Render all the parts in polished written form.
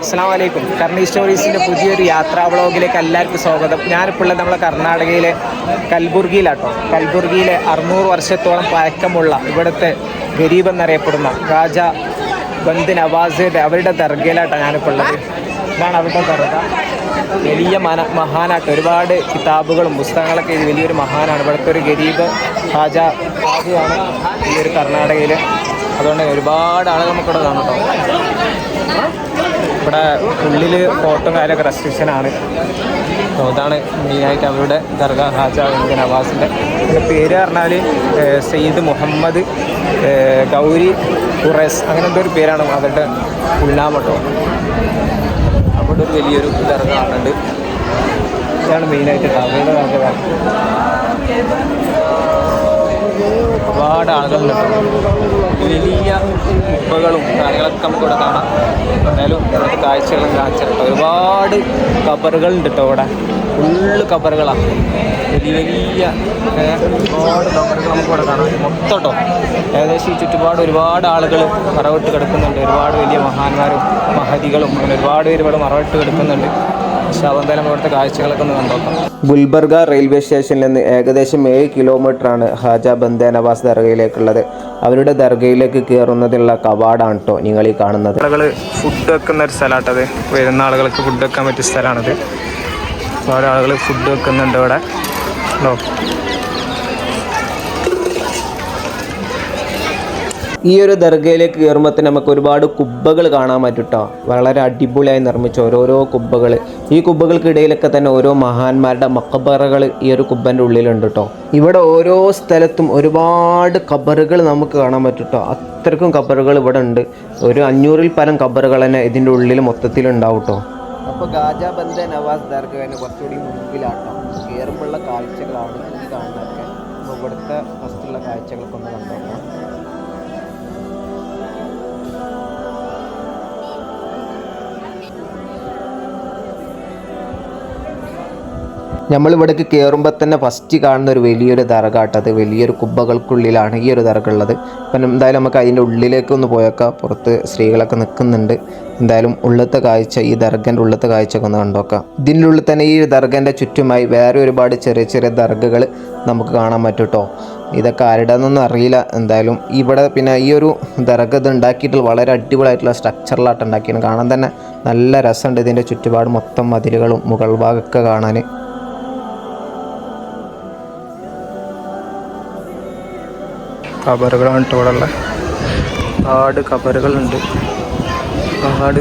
അസ്സലാമു അലൈക്കും. കർണി സ്റ്റോറീസിൻ്റെ പുതിയൊരു യാത്രാ വ്ളോഗിലേക്ക് എല്ലാവർക്കും സ്വാഗതം. ഞാനിപ്പോൾ ഉള്ളത് നമ്മളെ കർണാടകയിലെ കൽബുർഗിയിലാട്ടോ. കൽബുർഗിയിലെ 600 വർഷത്തോളം പഴക്കമുള്ള ഇവിടുത്തെ ഗരീബ് എന്നറിയപ്പെടുന്ന രാജ ബന്ദ് നവാസിൻ്റെ അവരുടെ ദർഗയിലാട്ടോ ഞാനിപ്പോൾ ഉള്ളത്. ഇതാണ് അവരുടെ ദർഗ. വലിയ മഹാനാട്ടോ. ഒരുപാട് കിതാബുകളും പുസ്തകങ്ങളൊക്കെ ഇത് വലിയൊരു മഹാനാണ്. ഇവിടുത്തെ ഒരു ഗരീബ് ഹാജ ഹാജിയാണ് ഈ ഒരു കർണാടകയിൽ. അതുകൊണ്ട് ഒരുപാട് ആളുകൾ നമുക്കിവിടെ കാണും കേട്ടോ. ഇവിടെ ഉള്ളിൽ ഫോട്ടോ കാര്യമൊക്കെ റെസ്ട്രിക്ഷനാണ്. അതാണ് മെയിനായിട്ട് അവരുടെ ദർഗ ഹാജ ബന്ദ് നവാസിൻ്റെ പേര് പറഞ്ഞാൽ സയ്യിദ് മുഹമ്മദ് ഗൗരി ഖുറൈസ് അങ്ങനെ എന്തൊരു പേരാണ് അവരുടെ ഉൾനാമട്ടോ. അവിടെ ഒരു വലിയൊരു ദർഗ കാണുന്നുണ്ട്. ഇതാണ് മെയിനായിട്ട് അവരുടെ ദർഗ. ഒരുപാട് ആളുകളുണ്ട്. വലിയ കുപ്പകളും കാര്യങ്ങളൊക്കെ നമുക്കിവിടെ കാണാം. എന്നാലും ഇവിടുത്തെ കാഴ്ചകളും കാണിച്ചിട്ടുണ്ട്. ഒരുപാട് കബറുകളുണ്ട് കേട്ടോ. ഇവിടെ ഫുള്ള് കബറുകളാണ്. വലിയ വലിയ ഒരുപാട് കബറുകൾ നമുക്കിവിടെ കാണാം മൊത്തം കേട്ടോ. ഏകദേശം ഈ ചുറ്റുപാട് ഒരുപാട് ആളുകൾ മറവിട്ട് കിടക്കുന്നുണ്ട്. ഒരുപാട് വലിയ മഹാന്മാരും മഹതികളും അങ്ങനെ ഒരുപാട് പേര് ഇവിടെ മറവിട്ട് കിടക്കുന്നുണ്ട്. എന്തായാലും ഇവിടുത്തെ കാഴ്ചകളൊക്കെ ഒന്ന് കണ്ടോക്കാം. ഗുൽബർഗ റെയിൽവേ സ്റ്റേഷനിൽ നിന്ന് ഏകദേശം 7 കിലോമീറ്ററാണ് ഹാജ ബന്ദ് നവാസ് ദർഗയിലേക്കുള്ളത്. അവരുടെ ദർഗയിലേക്ക് കയറുന്നതിനുള്ള കവാടാണ് കേട്ടോ നിങ്ങൾ ഈ കാണുന്നത്. ആളുകൾ ഫുഡ് വെക്കുന്ന ഒരു സ്ഥലമാട്ടത്. വരുന്ന ആളുകൾക്ക് ഫുഡ് വെക്കാൻ പറ്റിയ സ്ഥലമാണിത്. ഒരുപാട് ആളുകൾ ഫുഡ് വെക്കുന്നുണ്ട് ഇവിടെ കേട്ടോ. ഈ ഒരു ദർഗയിലേക്ക് കയറുമ്പോൾ തന്നെ നമുക്ക് ഒരുപാട് കുബ്ബകൾ കാണാൻ പറ്റും കേട്ടോ. വളരെ അടിപൊളിയായി നിർമ്മിച്ച ഓരോരോ കുബ്ബകൾ. ഈ കുബ്ബകൾക്കിടയിലൊക്കെ തന്നെ ഓരോ മഹാന്മാരുടെ മക്കബറകൾ ഈ ഒരു കുബ്ബൻ്റെ ഉള്ളിലുണ്ട് കേട്ടോ. ഇവിടെ ഓരോ സ്ഥലത്തും ഒരുപാട് ഖബറുകൾ നമുക്ക് കാണാൻ പറ്റും കേട്ടോ. അത്രയ്ക്കും ഖബറുകൾ ഇവിടെ ഉണ്ട്. ഒരു 500-ൽ പരം ഖബറുകൾ തന്നെ ഇതിൻ്റെ ഉള്ളിൽ മൊത്തത്തിലുണ്ടാവും കേട്ടോ. അപ്പോൾ ഹാജ ബന്ദ് നവാസ് ദർഗ കുറച്ചുകൂടി മുൻപിലാട്ടോ. കയറുമ്പോഴുള്ള കാഴ്ചകളാണ് ഈ കാണുന്നതൊക്കെ. അപ്പോൾ ഇവിടുത്തെ ഫസ്റ്റുള്ള കാഴ്ചകളൊക്കെ ഒന്ന് കണ്ടോക്കാം. നമ്മളിവിടേക്ക് കയറുമ്പോൾ തന്നെ ഫസ്റ്റ് കാണുന്ന ഒരു വലിയൊരു ദർഗാട്ടത്. വലിയൊരു കുബ്ബകൾക്കുള്ളിലാണ് ഈ ഒരു ദർഗ ഉള്ളത്. അപ്പം എന്തായാലും നമുക്ക് അതിൻ്റെ ഉള്ളിലേക്ക് ഒന്ന് പോയേക്കാം. പുറത്ത് സ്ത്രീകളൊക്കെ നിൽക്കുന്നുണ്ട്. എന്തായാലും ഉള്ളത്തെ കാഴ്ച, ഈ ദർഗൻ്റെ ഉള്ളത്തെ കാഴ്ചയൊക്കെ ഒന്ന് കണ്ടോക്കാം. ഇതിൻ്റെ ഉള്ളിൽ തന്നെ ഈ ദർഗൻ്റെ ചുറ്റുമായി വേറെ ഒരുപാട് ചെറിയ ചെറിയ ദർഗകൾ നമുക്ക് കാണാൻ പറ്റും കേട്ടോ. ഇതൊക്കെ ആരുടെയെന്നൊന്നും അറിയില്ല. എന്തായാലും ഇവിടെ പിന്നെ ഈ ഒരു ദർഗ ഇത് ഉണ്ടാക്കിയിട്ട് വളരെ അടിപൊളിയായിട്ടുള്ള സ്ട്രക്ചറിലായിട്ട് ഉണ്ടാക്കിയാണ്. കാണാൻ തന്നെ നല്ല രസമുണ്ട്. ഇതിൻ്റെ ചുറ്റുപാട് മൊത്തം മതിലുകളും മുകൾ ഭാഗമൊക്കെ കാണാൻ. കബറുകളാണ് കേട്ടോ ഇവിടെ ഉള്ള. ഒരുപാട് കബറുകളുണ്ട്. ഒരുപാട്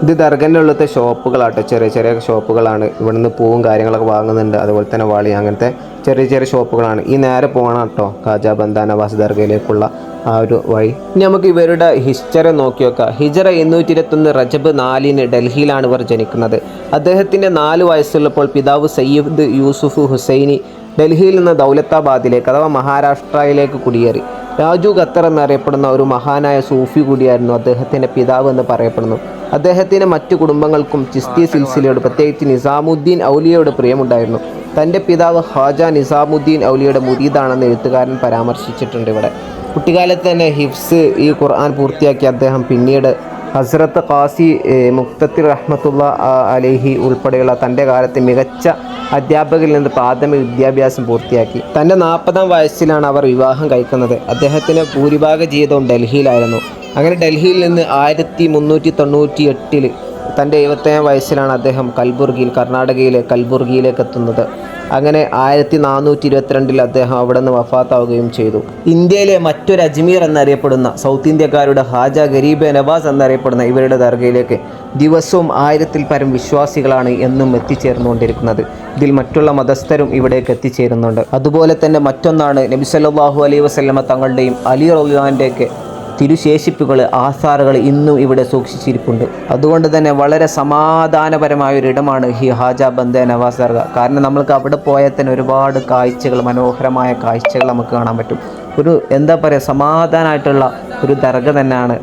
ഇത് ദർഗൻ്റെ ഉള്ളത്തെ ഷോപ്പുകളാട്ടോ. ചെറിയ ചെറിയ ഷോപ്പുകളാണ്. ഇവിടുന്ന് പൂവും കാര്യങ്ങളൊക്കെ വാങ്ങുന്നുണ്ട്. അതുപോലെ തന്നെ വളി അങ്ങനത്തെ ചെറിയ ചെറിയ ഷോപ്പുകളാണ്. ഈ നേരെ പോകണം കേട്ടോ ഹാജ ബന്ദ് നവാസ് ദർഗയിലേക്കുള്ള ആ ഒരു വഴി. ഇനി നമുക്ക് ഇവരുടെ ഹിസ്റ്ററി നോക്കി നോക്കാം. ഹിജറ 821 റജബ് 4 ഡൽഹിയിലാണ് ഇവർ ജനിക്കുന്നത്. അദ്ദേഹത്തിൻ്റെ 4 വയസ്സുള്ളപ്പോൾ പിതാവ് സയ്യിദ് യൂസുഫ് ഹുസൈനി ഡൽഹിയിൽ നിന്ന് ദൗലത്താബാദിലേക്ക് അഥവാ മഹാരാഷ്ട്രയിലേക്ക് കുടിയേറി. രാജു ഖത്തർ എന്നറിയപ്പെടുന്ന ഒരു മഹാനായ സൂഫി കൂടിയായിരുന്നു അദ്ദേഹത്തിൻ്റെ പിതാവ് എന്ന് പറയപ്പെടുന്നു. അദ്ദേഹത്തിന് മറ്റു കുടുംബങ്ങൾക്കും ചിസ്തി സിൽസിലയോട് പ്രത്യേകിച്ച് നിസാമുദ്ദീൻ ഔലിയയോട് പ്രിയമുണ്ടായിരുന്നു. തൻ്റെ പിതാവ് ഹാജ നിസാമുദ്ദീൻ ഔലിയയുടെ മുരീദാണെന്ന് എഴുത്തുകാരൻ പരാമർശിച്ചിട്ടുണ്ട് ഇവിടെ. കുട്ടിക്കാലത്ത് തന്നെ ഹിഫ്സ് ഈ ഖുർആൻ പൂർത്തിയാക്കി അദ്ദേഹം പിന്നീട് ഹസ്രത്ത് ഖാസി മുഖ്തത്തിർ റഹ്മത്തുള്ള അലൈഹി ഉൾപ്പെടെയുള്ള തൻ്റെ കാലത്ത് മികച്ച അധ്യാപകരിൽ നിന്ന് പ്രാഥമിക വിദ്യാഭ്യാസം പൂർത്തിയാക്കി. തൻ്റെ 40-ാം വയസ്സിലാണ് അവർ വിവാഹം കഴിക്കുന്നത്. അദ്ദേഹത്തിൻ്റെ ഭൂരിഭാഗ ജീവിതവും ഡൽഹിയിലായിരുന്നു. അങ്ങനെ ഡൽഹിയിൽ നിന്ന് 1398 തൻ്റെ 75-ാം വയസ്സിലാണ് അദ്ദേഹം കർണാടകയിലെ കൽബുർഗിയിലേക്ക് എത്തുന്നത്. അങ്ങനെ 1422 അദ്ദേഹം അവിടെ നിന്ന് വഫാത്താവുകയും ചെയ്തു. ഇന്ത്യയിലെ മറ്റൊരു അജ്മീർ എന്നറിയപ്പെടുന്ന സൗത്ത് ഇന്ത്യക്കാരുടെ ഹാജ ഗരീബ് നവാസ് എന്നറിയപ്പെടുന്ന ഇവരുടെ ദർഗയിലേക്ക് ദിവസവും 1000-ൽ പരം വിശ്വാസികളാണ് എന്നും എത്തിച്ചേർന്നുകൊണ്ടിരിക്കുന്നത്. ഇതിൽ മറ്റുള്ള മതസ്ഥരും ഇവിടേക്ക് എത്തിച്ചേരുന്നുണ്ട്. അതുപോലെ തന്നെ മറ്റൊന്നാണ് നബി സല്ലല്ലാഹു അലൈഹി വസല്ലമ തങ്ങളുടെയും അലി റളിയല്ലാഹുവിൻ്റെയൊക്കെ തിരുശേഷിപ്പുകൾ, ആസാറുകൾ ഇന്നും ഇവിടെ സൂക്ഷിച്ചിരിപ്പുണ്ട്. അതുകൊണ്ട് തന്നെ വളരെ സമാധാനപരമായൊരിടമാണ് ഈ ഹാജ ബന്ദ നവാസ് ദർഗ. കാരണം നമ്മൾക്ക് അവിടെ പോയാൽ തന്നെ ഒരുപാട് കാഴ്ചകൾ, മനോഹരമായ കാഴ്ചകൾ നമുക്ക് കാണാൻ പറ്റും. ഒരു എന്താ പറയുക, സമാധാനമായിട്ടുള്ള ഒരു ദർഗ തന്നെയാണ്.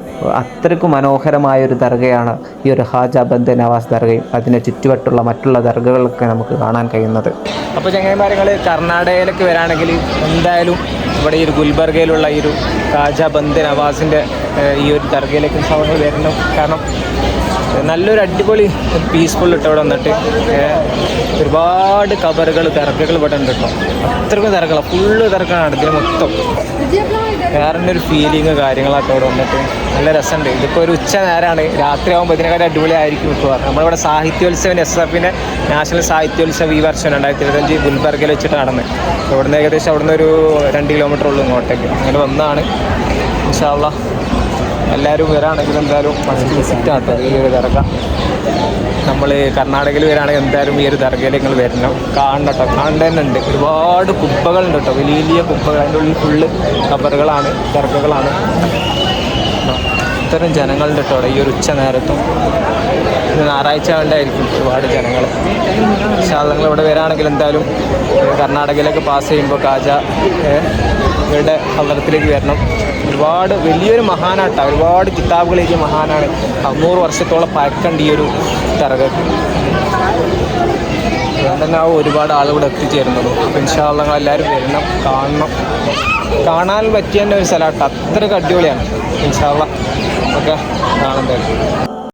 അത്രയ്ക്കും മനോഹരമായ ഒരു ദർഗയാണ് ഈ ഒരു ഹാജ ബന്ദ നവാസ് ദർഗയും അതിനെ ചുറ്റുവട്ടുള്ള മറ്റുള്ള ദർഗകളൊക്കെ നമുക്ക് കാണാൻ കഴിയുന്നത്. അപ്പോൾ ചങ്ങായിമാരങ്ങൾ കർണാടകയിലേക്ക് വരാണെങ്കിൽ എന്തായാലും ഇവിടെ ഈ ഒരു ഗുൽബർഗയിലുള്ള ഈ ഒരു ഹാജ ബന്ദ നവാസിൻ്റെ ഈ ഒരു ദർഗയിലേക്ക് വരണം. കാരണം നല്ലൊരു അടിപൊളി പീസ്ഫുൾ ഇട്ട് ഇവിടെ വന്നിട്ട് ഒരുപാട് കബറുകൾ, ദർഗകൾ ഇവിടെ ഉണ്ട് കേട്ടോ. അത്രയ്ക്കും ദർഗകളാണ്, ഫുള്ള് ദർഗകളാണ് ഇതിന് മൊത്തം. വേറെ ഒരു ഫീലിങ് കാര്യങ്ങളൊക്കെ ഇവിടെ വന്നിട്ട് നല്ല രസമുണ്ട്. ഇതിപ്പോൾ ഒരു ഉച്ച നേരമാണ്, രാത്രി ആകുമ്പോൾ ഇതിനെക്കാട്ടി അടിപൊളിയായിരിക്കും മിക്കവാറും. നമ്മളിവിടെ സാഹിത്യോത്സവം SF-ൻ്റെ നാഷണൽ സാഹിത്യോത്സവം ഈ വർഷം 2025 ഗുൽബർഗയിൽ വെച്ചിട്ട് നടന്നത്. ഇവിടുന്ന് ഏകദേശം അവിടുന്ന് ഒരു 2 കിലോമീറ്റർ ഉള്ളൂ ഇങ്ങോട്ടേക്ക്. അങ്ങനെ വന്നതാണ്. ഇൻഷാ അല്ലാഹ് എല്ലാവരും വരാണെങ്കിൽ എന്തായാലും മസ്റ്റ് വിസിറ്റ് ആട്ടോ ഈ ഒരു ദർഗ. നമ്മൾ കർണാടകയിൽ വരികയാണെങ്കിൽ എന്തായാലും ഈ ഒരു ദർഗയിലേക്ക് നിങ്ങൾ വരണം, കാണണം കേട്ടോ. കാണേണ്ടതുണ്ട്, ഒരുപാട് കുബ്ബകളുണ്ട് കേട്ടോ, വലിയ വലിയ കുബ്ബകൾ. അതിൻ്റെ ഉള്ളിൽ ഫുള്ള് കബറുകളാണ്, ദർഗകളാണ്. ഇത്തരം ജനങ്ങളുടെ കേട്ടോ അവിടെ ഈ ഒരു ഉച്ച നേരത്തും. ഞായറാഴ്ച കൊണ്ടായിരിക്കും ഒരുപാട് ജനങ്ങൾ. നിങ്ങൾ ഇവിടെ വരികയാണെങ്കിൽ എന്തായാലും കർണാടകയിലേക്ക് പാസ് ചെയ്യുമ്പോൾ ഹാജ ഇവരുടെ ഹളറത്തിലേക്ക് വരണം. ഒരുപാട് വലിയൊരു മഹാനാട്ട, ഒരുപാട് കിതാബുകൾ എഴുതിയ മഹാനാണ്. 100 വർഷത്തോളം പഴക്കണ്ട് ഈ ഒരു ദർഗക്ക്. അതുകൊണ്ട് തന്നെ ഒരുപാട് ആളുകൾ എത്തിച്ചേരുന്നത്. അപ്പോൾ ഇൻഷാ അല്ലാഹ് നിങ്ങൾ എല്ലാവരും വരണം, കാണണം. കാണാൻ പറ്റിയ തന്നെ ഒരു സ്ഥലമാട്ടോ, അത്രയ്ക്ക് അടിപൊളിയാണ്. ഇൻഷാ അല്ലാഹ് ഒക്കെ കാണുന്നത്.